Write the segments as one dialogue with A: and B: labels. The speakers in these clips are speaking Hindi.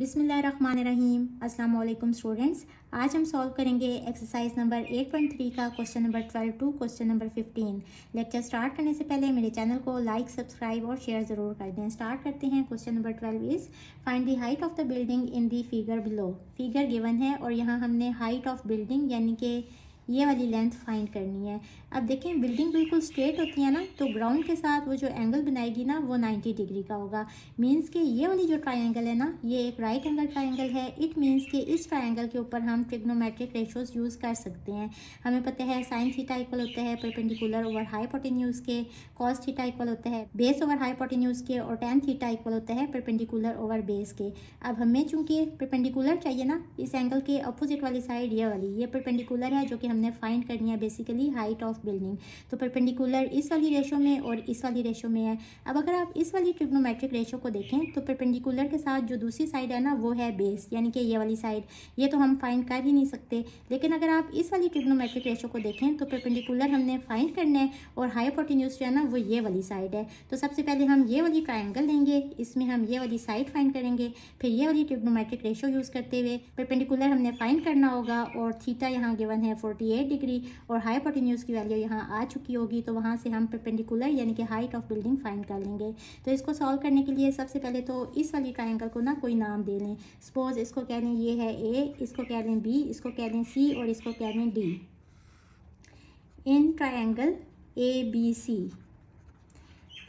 A: बिस्मिल्लाहिर्रहमानिर्रहीम। अस्सलाम वालेकुम स्टूडेंट्स। आज हम सॉल्व करेंगे एक्सरसाइज नंबर 8.3 का question number 12 to question number 15। Lecture start करने से पहले मेरे चैनल को लाइक, सब्सक्राइब और शेयर ज़रूर कर दें। स्टार्ट करते हैं। Question number 12 is find the height of the building in the figure below. Figure given है और यहाँ हमने हाइट ऑफ बिल्डिंग यानी कि ये वाली लेंथ फाइंड करनी है। अब देखें, बिल्डिंग बिल्कुल स्ट्रेट होती है ना, तो ग्राउंड के साथ वो जो एंगल बनाएगी ना वो 90 डिग्री का होगा। मीन्स कि ये वाली जो ट्रायंगल है ना, ये एक राइट एंगल ट्रायंगल है। इट मीन्स कि इस ट्रायंगल के ऊपर हम ट्रिग्नोमेट्रिक रेशोज यूज़ कर सकते हैं। हमें पता है साइन थीटा इक्वल होता है परपेंडिकुलर ओवर हाइपोटेन्यूज के, कॉस थीटा इक्वल होता है बेस ओवर हाइपोटेन्यूज के, और टेन थीटा इक्वल होता है परपेंडिकुलर ओवर बेस के। अब हमें चूंकि परपेंडिकुलर चाहिए ना, इस एंगल के अपोजिट वाली साइड ये वाली, ये परपेंडिकुलर है जो कि हमने फाइंड करनी है बेसिकली हाइट ऑफ बिल्डिंग। तो परपेंडिकुलर इस वाली रेशो में और इस वाली रेशो में है। अब अगर आप इस वाली ट्रिग्नोमेट्रिक रेशो को देखें तो परपेंडिकुलर के साथ जो दूसरी साइड है ना वो है बेस, यानी कि ये वाली साइड। ये तो हम फाइंड कर ही नहीं सकते। लेकिन अगर आप इस वाली ट्रिग्नोमेट्रिक रेशो को देखें तो परपेंडिकुलर हमने फाइंड करना है और हाइपोटेन्यूज जो है ना वो ये वाली साइड है। तो सबसे पहले हम ये वाली ट्राइंगल लेंगे, इसमें हम ये वाली साइड फाइंड करेंगे, फिर ये वाली ट्रिग्नोमेट्रिक रेशो यूज़ करते हुए परपेंडिकुलर हमने फाइंड करना होगा। और थीटा यहाँ गिवन है 48 डिग्री और हाइपोटेन्यूज की वैल्यू यहाँ आ चुकी होगी, तो वहाँ से हम परपेंडिकुलर यानी कि हाइट ऑफ बिल्डिंग फाइंड कर लेंगे। तो इसको सॉल्व करने के लिए सबसे पहले तो इस वाली ट्रायंगल को ना कोई नाम दे लें। सपोज इसको कह लें ये है ए, इसको कह लें बी, इसको कह लें सी और इसको कह लें D. In triangle A B C.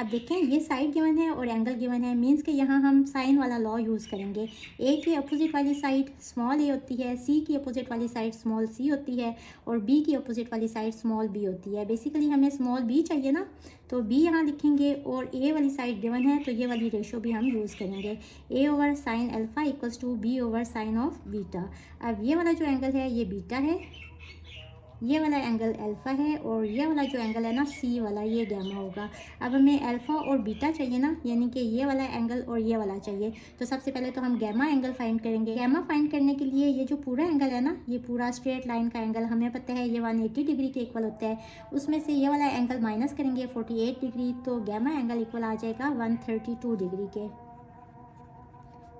A: अब देखें, ये साइड गिवन है और एंगल गिवन है। मींस कि यहाँ हम साइन वाला लॉ यूज़ करेंगे। ए की अपोजिट वाली साइड स्मॉल ए होती है, सी की अपोजिट वाली साइड स्मॉल सी होती है और बी की अपोजिट वाली साइड स्मॉल बी होती है। बेसिकली हमें स्मॉल बी चाहिए ना, तो बी यहाँ लिखेंगे और ए वाली साइड गिवन है तो ये वाली रेशो भी हम यूज़ करेंगे। A over sine alpha equals to B over sine of beta. अब ये वाला जो एंगल है ये बीटा है, ये वाला एंगल अल्फ़ा है और ये वाला जो एंगल है ना सी वाला, ये गैमा होगा। अब हमें अल्फ़ा और बीटा चाहिए ना, यानी कि ये वाला एंगल और ये वाला चाहिए। तो सबसे पहले तो हम गैमा एंगल फाइंड करेंगे। गैमा फाइंड करने के लिए ये जो पूरा एंगल है ना, ये पूरा स्ट्रेट लाइन का एंगल हमें पता है ये 180 डिग्री के इक्वल होता है। उसमें से ये वाला एंगल माइनस करेंगे 48 डिग्री, तो गैमा एंगल इक्वल आ जाएगा 132 डिग्री के।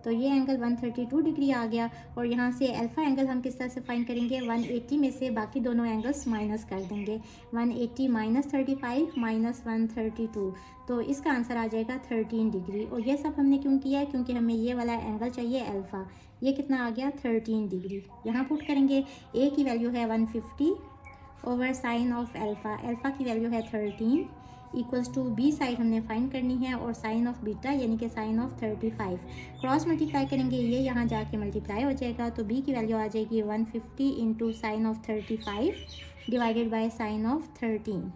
A: तो ये एंगल 132 डिग्री आ गया। और यहाँ से अल्फ़ा एंगल हम किस तरह से फाइंड करेंगे, 180 में से बाकी दोनों एंगल्स माइनस कर देंगे। 180 माइनस 35 माइनस 132, तो इसका आंसर आ जाएगा 13 डिग्री। और ये सब हमने क्यों किया है, क्योंकि हमें ये वाला एंगल चाहिए अल्फ़ा। ये कितना आ गया 13 डिग्री। यहाँ पुट करेंगे, ए की वैल्यू है 150 over sine of alpha, alpha की वैल्यू है 13 इक्वल्स टू बी साइड हमने फाइंड करनी है और साइन ऑफ बीटा यानी कि साइन ऑफ 35। क्रॉस मल्टीप्लाई करेंगे, ये यहाँ जाके मल्टीप्लाई हो जाएगा, तो बी की वैल्यू आ जाएगी 150 into sine of 35 divided by sine of 13।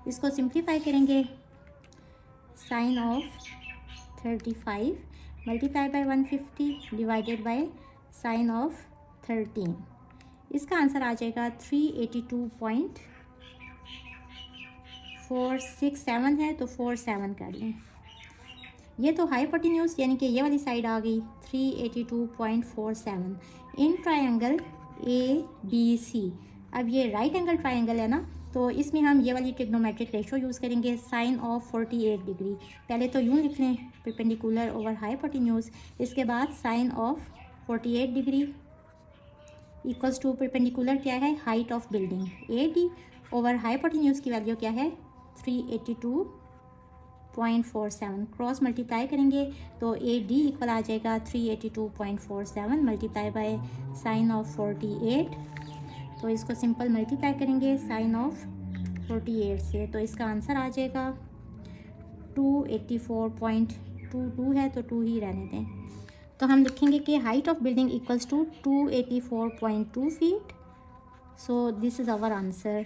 A: इसको सिंप्लीफाई करेंगे, sine of 35 multiply by 150 divided by sine of 13। इसका आंसर आ जाएगा 382.467 है, तो 47 कर लें। ये तो हाइपोटेन्यूज यानी कि ये वाली साइड आ गई 382.47 इन ट्रायंगल ए बी सी। अब ये राइट एंगल ट्रायंगल है ना, तो इसमें हम ये वाली ट्रिग्नोमेट्रिक रेशो यूज़ करेंगे, साइन ऑफ 48 डिग्री। पहले तो यूँ लिख लें, परपेंडिकुलर ओवर हाइपोटेन्यूज, इसके बाद sine of 48 degree equals to perpendicular क्या है, height of building A D over hypotenuse की वैल्यू क्या है 382.47। क्रॉस मल्टीप्लाई करेंगे तो ए डी इक्वल आ जाएगा 382.47 मल्टीप्लाई बाय साइन ऑफ 48। तो इसको सिंपल मल्टीप्लाई करेंगे साइन ऑफ 48 से, तो इसका आंसर आ जाएगा 284.22 है, तो 2 ही रहने दें। तो हम लिखेंगे कि height of building equals to 284.2 feet. So this is our answer.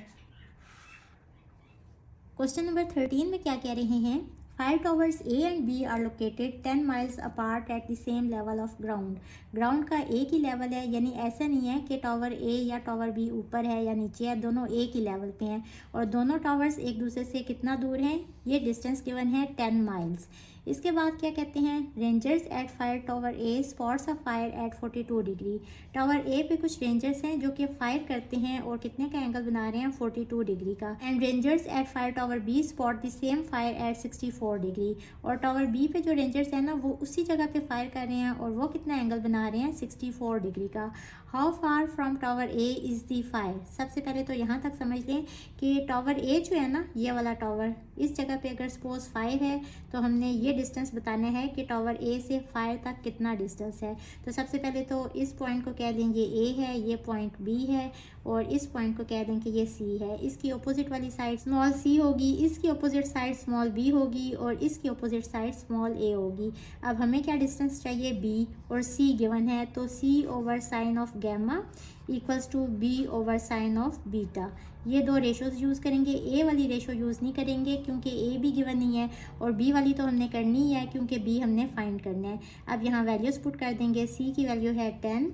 A: Question number 13 में क्या कह रहे हैं, 5 towers A and B are located 10 miles apart at the same level of ground. Ground का एक ही लेवल है, यानी ऐसा नहीं है कि टावर ए या टावर बी ऊपर है या नीचे है, दोनों एक ही लेवल पे हैं। और दोनों टावर्स एक दूसरे से कितना दूर हैं, ये डिस्टेंस गिवन है 10 माइल्स। इसके बाद क्या कहते हैं, rangers at fire tower A spots a fire at 42 degree. Tower A पे कुछ रेंजर्स हैं जो कि फायर करते हैं और कितने का एंगल बना रहे हैं, 42 डिग्री का। And rangers at fire tower B spot the same fire at 64 degree. और टावर बी पे जो रेंजर्स हैं ना वो उसी जगह पे फायर कर रहे हैं और वो कितना एंगल बना रहे हैं, 64 डिग्री का। How far from tower A is the fire. सबसे पहले तो यहाँ तक समझ लें कि टावर ए जो है ना, ये वाला टावर, इस जगह पे अगर सपोज फायर है तो हमने ये डिस्टेंस बताना है कि टावर ए से फायर तक कितना डिस्टेंस है। तो सबसे पहले तो इस पॉइंट को कह दें ये ए है, ये पॉइंट बी है, और इस पॉइंट को कह दें कि ये सी है। इसकी अपोजिट वाली साइड स्मॉल सी होगी, इसकी अपोजिट साइड स्मॉल बी होगी, और इसकी अपोजिट साइड स्मॉल ए होगी। अब हमें क्या डिस्टेंस चाहिए, बी, और सी गिवन है, तो C over sine of gamma equals to B over sine of beta. ये दो रेशोज़ यूज़ करेंगे, ए वाली रेशो यूज़ नहीं करेंगे क्योंकि ए भी गिवन नहीं है, और बी वाली तो हमने करनी ही है क्योंकि बी हमने फाइंड करना है। अब यहाँ वैल्यूज़ पुट कर देंगे, सी की वैल्यू है 10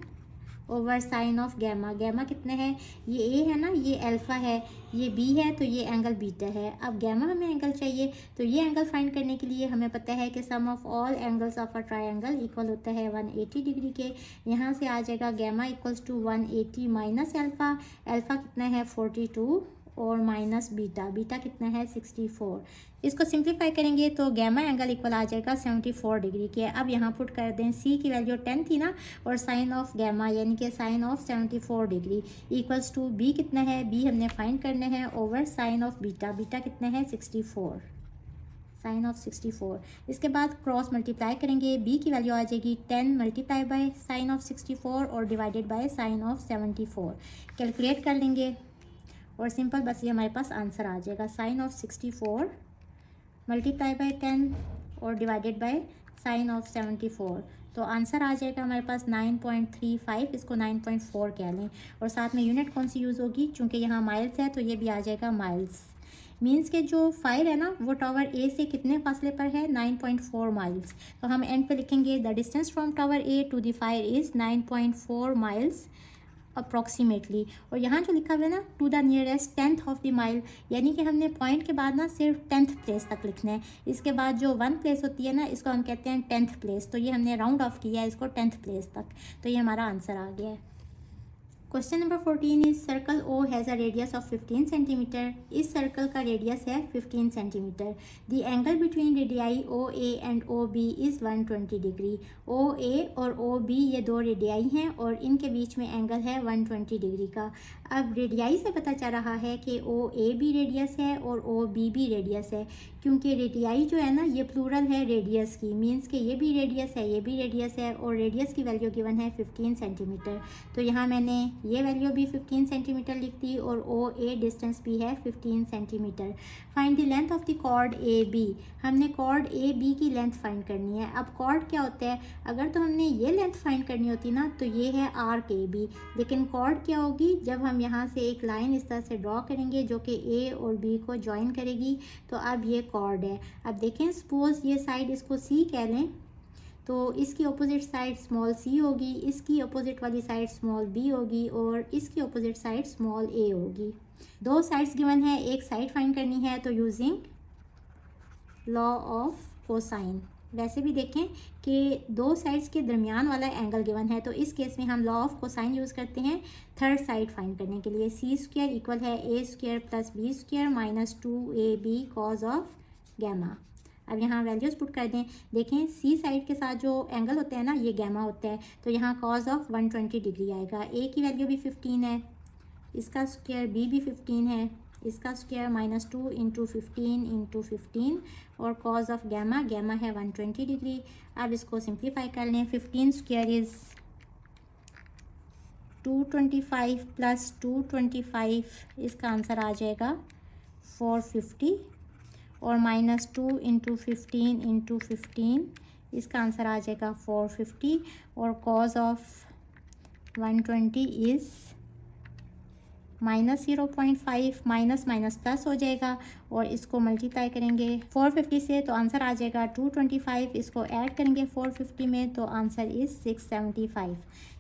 A: over sine of gamma. Gamma कितने है, ये ए है ना, ये अल्फ़ा है, ये बी है, तो ये एंगल बीटा है। अब गैमा हमें एंगल चाहिए, तो ये एंगल फाइंड करने के लिए हमें पता है कि sum of all angles of a triangle equal होता है 180 डिग्री के। यहाँ से आ जाएगा gamma equals to 180 minus alpha. Alpha कितना है, 42, और माइनस बीटा, बीटा कितना है, 64। इसको सिंप्लीफाई करेंगे तो गैमा एंगल इक्वल आ जाएगा 74 डिग्री के। अब यहाँ पुट कर दें, सी की वैल्यू 10 थी ना, और साइन ऑफ गैमा यानी कि sine of 74 degree equals to B कितना है, बी हमने फाइंड करना है, over sine of beta, beta कितना है, 64, साइन ऑफ 64। इसके बाद क्रॉस मल्टीप्लाई करेंगे, बी की वैल्यू आ जाएगी 10 मल्टीप्लाई बाय साइन ऑफ 64 और divided by sine of 74। Calculate कर लेंगे और सिंपल बस ये हमारे पास आंसर आ जाएगा, साइन ऑफ 64 मल्टीप्लाई बाय 10 और डिवाइडेड बाय साइन ऑफ 74। तो आंसर आ जाएगा हमारे पास 9.35, इसको 9.4 कह लें, और साथ में यूनिट कौन सी यूज़ होगी, चूँकि यहाँ माइल्स है तो ये भी आ जाएगा माइल्स। मीन्स के जो फायर है ना वो टावर ए से कितने फासले पर है, 9.4 माइल्स। तो हम एंड पे लिखेंगे the distance from tower A to the fire is 9.4 miles approximately. और यहाँ जो लिखा हुआ है ना, to the nearest 10th of the mile, यानी कि हमने पॉइंट के बाद ना सिर्फ 10th प्लेस तक लिखना है। इसके बाद जो 1 प्लेस होती है ना, इसको हम कहते हैं 10th प्लेस, तो ये हमने राउंड ऑफ किया है इसको 10th प्लेस तक। तो ये हमारा आंसर आ गया है। Question number 14 is circle O has a radius of 15 centimetre. इस सर्कल का रेडियस है 15 centimetre. The angle between radii O A and O B is 120 degree. O A और ओ बी ये दो रेडियाई हैं और इनके बीच में एंगल है 120 डिग्री का। अब रेडियाई से पता चल रहा है कि ओ ए भी रेडियस है और ओ बी भी रेडियस है, क्योंकि रेडियाई जो है ना ये प्लूरल है रेडियस की, मीन्स कि ये भी रेडियस है, ये भी रेडियस है, और रेडियस की वैल्यू गिवन है 15 सेंटीमीटर। तो यहाँ मैंने ये वैल्यू भी 15 सेंटीमीटर लिख दी और ओ ए डिस्टेंस भी है 15 centimetre. Find the length of the chord A B. हमने कॉर्ड ए बी की लेंथ फाइंड करनी है। अब कॉर्ड क्या होता है, अगर तो हमने ये लेंथ फाइंड करनी होती ना तो ये है आर्क ए बी, लेकिन कॉर्ड क्या होगी, जब हम यहाँ से एक लाइन इस तरह से ड्रॉ करेंगे जो कि ए और बी को ज्वाइन करेगी, तो अब ये कॉर्ड है। अब देखें, सपोज ये साइड इसको सी कह लें, तो इसकी अपोजिट साइड स्मॉल सी होगी, इसकी अपोजिट वाली साइड स्मॉल बी होगी, और इसकी अपोजिट साइड स्मॉल ए होगी। दो साइड्स गिवन है, एक साइड फाइंड करनी है, तो यूजिंग लॉ ऑफ कोसाइन। वैसे भी देखें कि दो साइड्स के दरमियान वाला एंगल गिवन है, तो इस केस में हम लॉ ऑफ कोसाइन यूज़ करते हैं थर्ड साइड फाइंड करने के लिए। सी स्क्वायर इक्वल है A square plus B square minus 2ab cos of gamma. अब यहाँ वैल्यूज़ पुट कर दें। देखें, सी साइड के साथ जो एंगल होते हैं ना ये गैमा होता है, तो यहाँ कॉज ऑफ 120 डिग्री आएगा। ए की वैल्यू भी 15 है, इसका स्क्वायर बी भी 15 है, इसका स्क्वायर माइनस 2 इंटू 15 और कॉज ऑफ गैमा, गैमा है 120 डिग्री। अब इसको सिंप्लीफाई कर लें। 15 स्क्वायर इज़ 225 प्लस 225, इसका आंसर आ जाएगा 450, और माइनस 2 इंटू 15, इसका आंसर आ जाएगा 450, और cause of 120 is minus 0.5, minus minus plus हो जाएगा, और इसको मल्टीप्लाई करेंगे 450 से तो आंसर आ जाएगा 225। इसको ऐड करेंगे 450 में तो आंसर इज़ 675।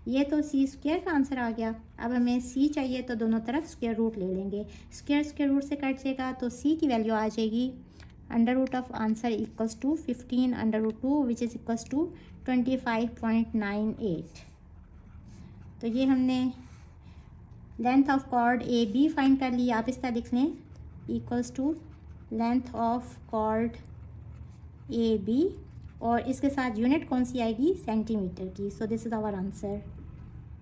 A: ये तो सी स्क्वायर का आंसर आ गया। अब हमें सी चाहिए तो दोनों तरफ स्क्वायर रूट ले लेंगे। स्क्वायर रूट से कट जाएगा तो सी की वैल्यू आ जाएगी under root of answer equals to 15/2 which is equals to 25.98। तो ये हमने length of chord A B find कर ली। आप इस तरह लिख लें, equals to length of chord A B, और इसके साथ यूनिट कौन सी आएगी, सेंटीमीटर की। So this is our answer.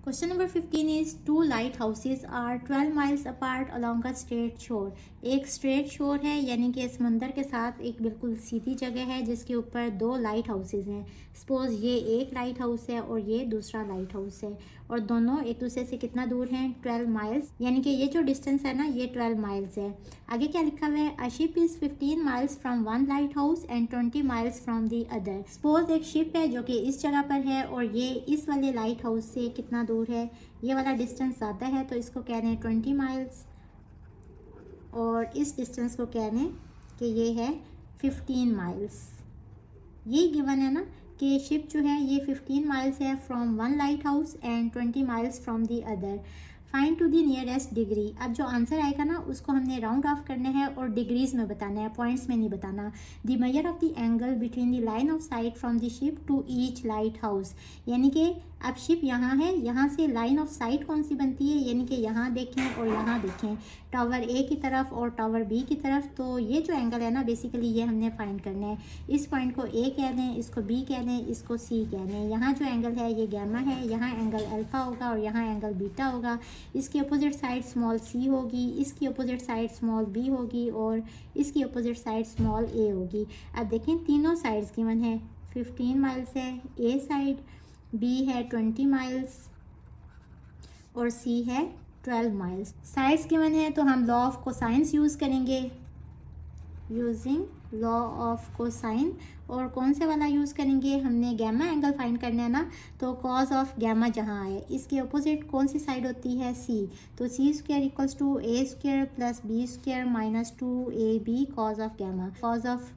A: Question number 15 is 2 lighthouses are 12 miles apart along a straight shore. एक स्ट्रेट शोर है, यानी कि समंदर के साथ एक बिल्कुल सीधी जगह है जिसके ऊपर 2 लाइट हाउसेज हैं। सपोज ये एक लाइट हाउस है और ये दूसरा लाइट हाउस है, और दोनों एक दूसरे से कितना दूर हैं, 12 माइल्स, यानी कि ये जो डिस्टेंस है ना, ये 12 माइल्स है। आगे क्या लिखा हुआ है, a ship is 15 miles from one lighthouse and 20 miles from the other. Suppose एक शिप है जो कि इस जगह पर है और ये इस वाले लाइट हाउस से कितना दूर है, ये वाला डिस्टेंस ज़्यादा है तो इसको कह रहे हैं 20 माइल्स, और इस डिस्टेंस को कह रहे हैं कि ये है 15 माइल्स। ये गिवन है ना कि शिप जो है ये 15 माइल्स है from one lighthouse and 20 miles from the other. Find to the nearest degree. अब जो आंसर आएगा ना उसको हमने राउंड ऑफ करना है और डिग्रीज में बताना है, पॉइंट्स में नहीं बताना। The measure of the angle between the line of sight from the ship to each lighthouse, यानी कि अब शिप यहाँ है, यहाँ से लाइन ऑफ साइट कौन सी बनती है, यानी कि यहाँ देखें और यहाँ देखें, टावर ए की तरफ और टावर बी की तरफ। तो ये जो एंगल है ना बेसिकली ये हमने फाइंड करना है। इस पॉइंट को ए कह लें, इसको बी कह लें, इसको सी कह लें। यहाँ जो एंगल है ये गैमा है, यहाँ एंगल अल्फ़ा होगा और यहाँ एंगल बीटा होगा। इसकी अपोजिट साइड स्मॉल सी होगी, इसकी अपोजिट साइड स्मॉल बी होगी और इसकी अपोजिट साइड स्मॉल ए होगी। अब देखें तीनों साइड्स गिवन है, 15 माइल्स है ए साइड, बी है 20 माइल्स और सी है 12 माइल्स। साइड्स गिवन है तो हम लॉ ऑफ कोसाइंस यूज़ करेंगे, यूजिंग लॉ ऑफ कोसाइन। और कौन से वाला यूज़ करेंगे, हमने गैमा एंगल फाइंड करना है ना, तो कॉज ऑफ गैमा जहाँ आए इसके अपोजिट कौन सी साइड होती है, सी। तो C square equals to A square plus B square minus 2ab cos of gamma. Cos of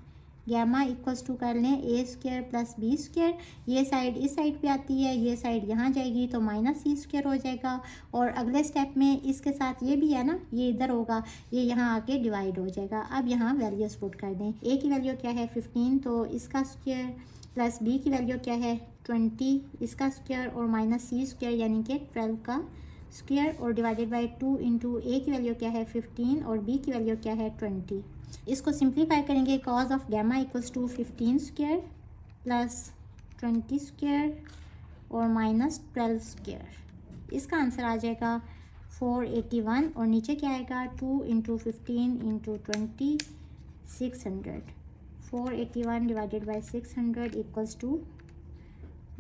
A: gamma equals to कर लें A square plus B square, ये साइड इस साइड पे आती है, ये साइड यहाँ जाएगी तो माइनस सी स्क्वायर हो जाएगा। और अगले स्टेप में इसके साथ ये भी है ना, ये इधर होगा, ये यहाँ आके डिवाइड हो जाएगा। अब यहाँ वैल्यूज पुट कर दें, ए की वैल्यू क्या है 15, तो इसका स्क्वायर प्लस बी की वैल्यू क्या है 20, इसका स्क्वायर और माइनस सी स्क्वायर यानी कि 12 का स्क्वायर, और डिवाइडेड बाई 2 इंटू ए की वैल्यू क्या है 15 और बी की वैल्यू क्या है 20। इसको सिंप्लीफाई करेंगे, cos of gamma equals to 15 square plus 20 square और माइनस 12 स्क्वायर। इसका आंसर आ जाएगा 481, और नीचे क्या आएगा 2 into 15 into 20 600। 481 divided by 600 equals to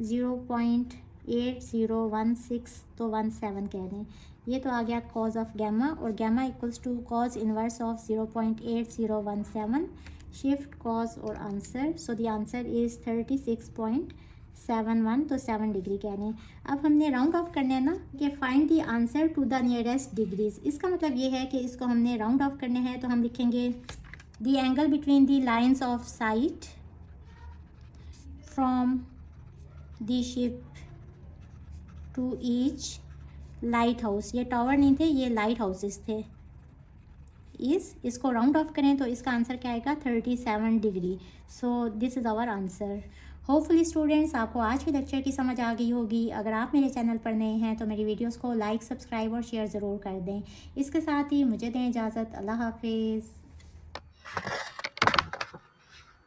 A: 0.8016, तो 17 कह रहे हैं। ये तो आ गया कॉज ऑफ गैमा, और gamma equals to cos inverse of 0.8017, shift cos और answer. So the answer is 36.71, तो 7 डिग्री कह रहे हैं। अब हमने राउंड ऑफ करना है ना कि find the answer to the nearest degrees. इसका मतलब ये है कि इसको हमने राउंड ऑफ करना है, तो हम लिखेंगे the angle between the lines of sight from the ship to each lighthouse. ये टावर नहीं थे, ये लाइट हाउसेस थे। इसको राउंड ऑफ करें तो इसका आंसर क्या आएगा 37 degree. So this is our answer. Hopefully students आपको आज के लेक्चर की समझ आ गई होगी। अगर आप मेरे चैनल पर नए हैं तो मेरी वीडियोस को लाइक, सब्सक्राइब और शेयर ज़रूर कर दें। इसके साथ ही मुझे दें इजाज़त। अल्लाह हाफिज़।